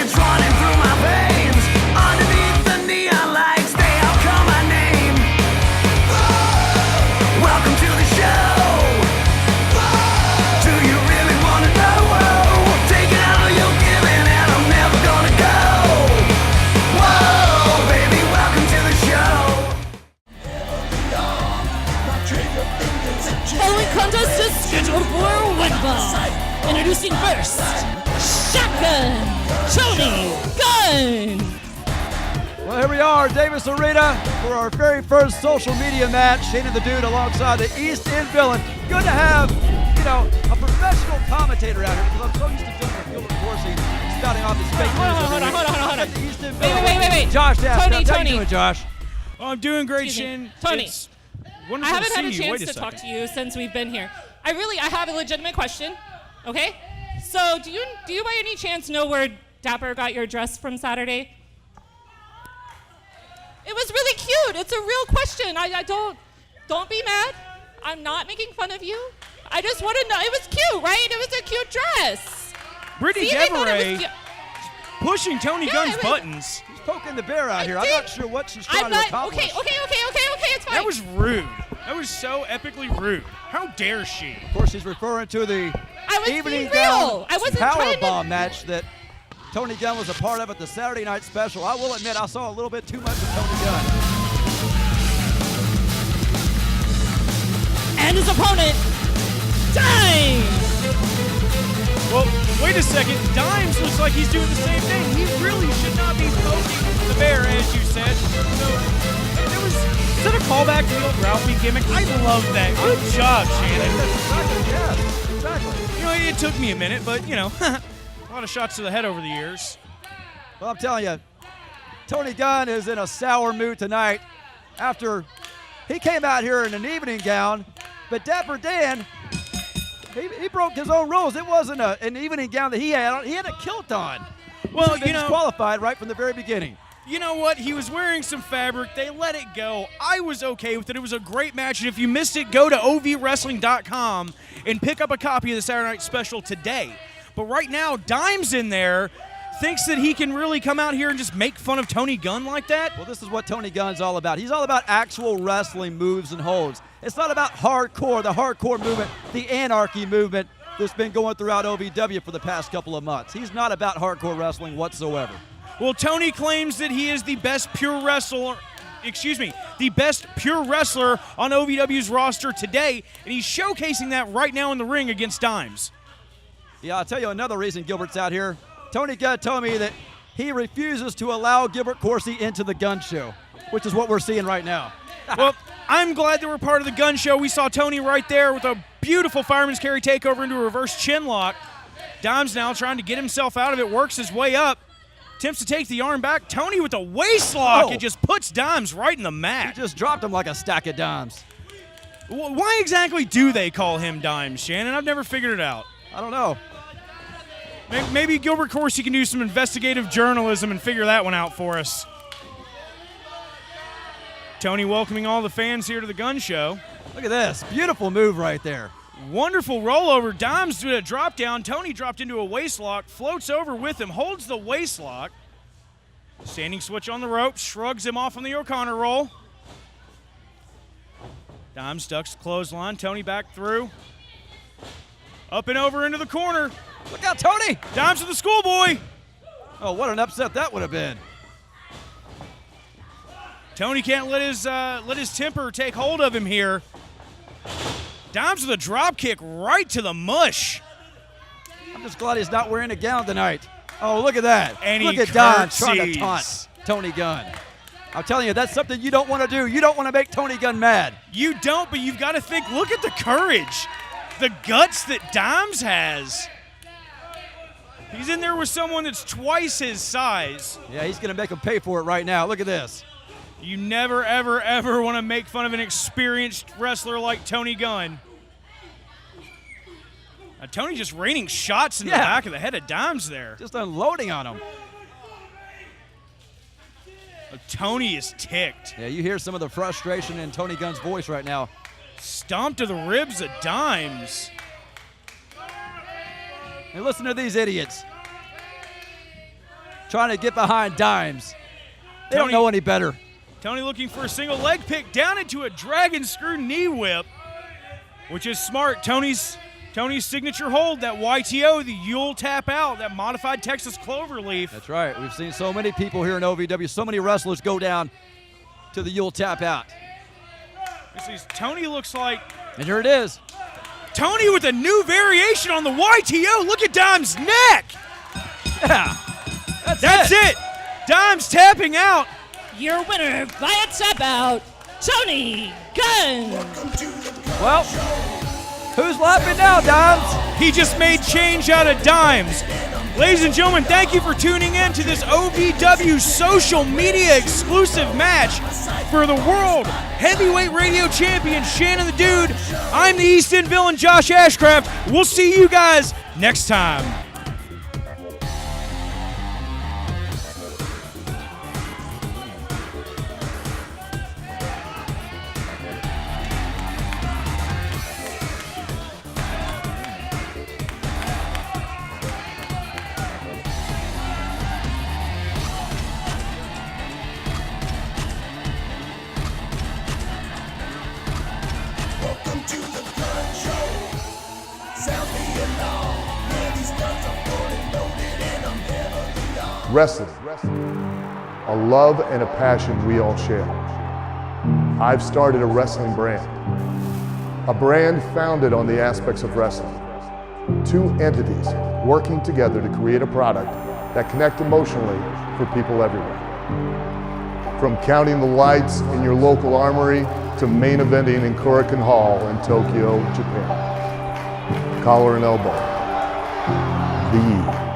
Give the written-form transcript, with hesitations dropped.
It's running through my veins. Underneath the neon lights, they all call my name. Welcome to the show. Do you really wanna know? Take it all you're giving, and I'm never gonna go. Whoa, baby, welcome to the show. Following contest is scheduled for one ball. Introducing first, Shotgun Tony Gunn. Well, here we are, Davis Arena, for our very first social media match. Shane and the Dude alongside the East End Villain. Good to have, a professional commentator out here because I'm so used to dealing with Gilbert Corsi spouting off his fake news. Hold on. The East End Villain. Wait. Josh, how you Tony. doing, Josh? Oh, I'm doing great, Shane. Tony, It's I wonderful haven't to had a see you. chance Wait to second. talk to you since we've been here. I have a legitimate question, okay? So, do you by any chance know where Dapper got your dress from Saturday? It was really cute. It's a real question. I don't be mad. I'm not making fun of you. I just want to know. It was cute, right? It was a cute dress. Brittany See, I thought it was Deveray pushing Tony Gunn's buttons. He's poking the bear out here. I'm not sure what she's trying I'm to not. accomplish. Okay. It's fine. That was rude. That was so epically rude. How dare she? Of course, she's referring to the I was evening being gown real. I wasn't power trying to. bomb match that Tony Gunn was a part of at the Saturday night special. I will admit I saw a little bit too much of Tony Gunn. And his opponent, Dimes. Well, wait a second. Dimes looks like he's doing the same thing. He really should not be poking the bear, as you said. Is that a callback to the old Ralphie gimmick? I love that. Good job, Shannon. Yes, exactly. It took me a minute, but, a lot of shots to the head over the years. Well, I'm telling you, Tony Gunn is in a sour mood tonight after he came out here in an evening gown, but Dapper Dan, he broke his own rules. It wasn't an evening gown that he had on. He had a kilt on. Well, He disqualified right from the very beginning. You know what? He was wearing some fabric. They let it go. I was okay with it. It was a great match. And if you missed it, go to ovwrestling.com and pick up a copy of the Saturday Night Special today. But right now, Dimes in there thinks that he can really come out here and just make fun of Tony Gunn like that. Well, this is what Tony Gunn's all about. He's all about actual wrestling moves and holds. It's not about hardcore, the hardcore movement, the anarchy movement that's been going throughout OVW for the past couple of months. He's not about hardcore wrestling whatsoever. Well, Tony claims that he is the best pure wrestler on OVW's roster today, and he's showcasing that right now in the ring against Dimes. Yeah, I'll tell you another reason Gilbert's out here. Tony Gunn told me that he refuses to allow Gilbert Corsi into the Gun Show, which is what we're seeing right now. Well, I'm glad that we're part of the Gun Show. We saw Tony right there with a beautiful fireman's carry takeover into a reverse chin lock. Dimes now trying to get himself out of it, works his way up. Attempts to take the arm back. Tony with a waist lock. It just puts Dimes right in the mat. He just dropped him like a stack of dimes. Why exactly do they call him Dimes, Shannon? I've never figured it out. I don't know. Maybe Gilbert Corsi can do some investigative journalism and figure that one out for us. Tony welcoming all the fans here to the Gun Show. Look at this. Beautiful move right there. Wonderful rollover. Dimes did a drop down. Tony dropped into a waist lock, floats over with him, holds the waist lock. Standing switch on the rope, shrugs him off on the O'Connor roll. Dimes ducks the clothesline. Tony back through. Up and over into the corner. Look out, Tony! Dimes to the schoolboy. Oh, what an upset that would have been. Tony can't let his temper take hold of him here. Dimes with a drop kick right to the mush. I'm just glad he's not wearing a gown tonight. Oh, look at that. And look he at Don trying to curtsies. taunt Tony Gunn. I'm telling you, that's something you don't want to do. You don't want to make Tony Gunn mad. You don't, but you've got to think, look at the courage, the guts that Dimes has. He's in there with someone that's twice his size. Yeah, he's going to make him pay for it right now. Look at this. You never, ever, ever want to make fun of an experienced wrestler like Tony Gunn. Tony just raining shots in the back of the head of Dimes there. Just unloading on him. Tony is ticked. Yeah, you hear some of the frustration in Tony Gunn's voice right now. Stomp to the ribs of Dimes. And listen to these idiots. trying to get behind Dimes. They don't Tony- know any better. Tony looking for a single leg pick down into a dragon screw knee whip, which is smart. Tony's signature hold, that YTO, the Yule tap out, that modified Texas cloverleaf. That's right. We've seen so many people here in OVW, so many wrestlers go down to the Yule tap out. Tony looks like And here it is. Tony with a new variation on the YTO. Look at Dime's neck. Yeah. That's it. Dime's tapping out. Your winner via tap out, Tony Gunn. Well, who's laughing now, Dimes? He just made change out of dimes. Ladies and gentlemen, thank you for tuning in to this OVW social media exclusive match for the World Heavyweight Radio Champion, Shannon the Dude. I'm the East End villain, Josh Ashcraft. We'll see you guys next time. Welcome to the Gunn Show. Sound the alarm. Yeah, these guns are fully loaded and I'm heavily armed. Wrestling, a love and a passion we all share. I've started a wrestling brand, a brand founded on the aspects of wrestling. Two entities working together to create a product that connect emotionally for people everywhere. From counting the lights in your local armory to main eventing in Korakuen Hall in Tokyo, Japan. Collar and elbow, the